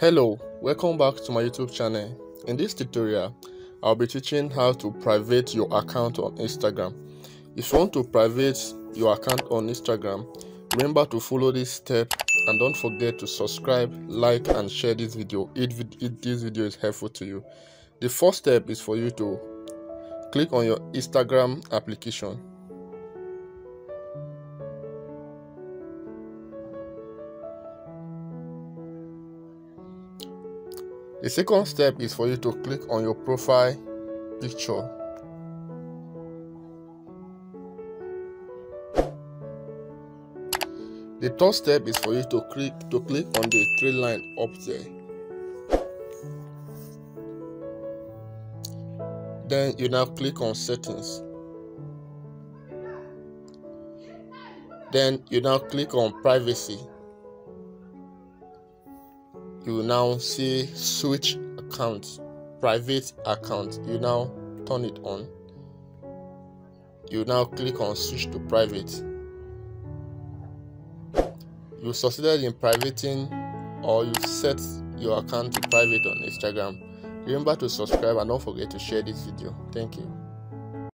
Hello, welcome back to my YouTube channel. In this tutorial, I'll be teaching how to private your account on Instagram. If you want to private your account on Instagram, remember to follow this step and don't forget to subscribe, like and share this video if this video is helpful to you. The first step is for you to click on your Instagram application. The second step is for you to click on your profile picture. The third step is for you to click on the three line up there. Then you now click on settings. Then you now click on privacy. You will now see switch account, private account. You now turn it on. You now click on switch to private. You succeeded in privating, or you set your account to private on Instagram. Remember to subscribe and don't forget to share this video. Thank you.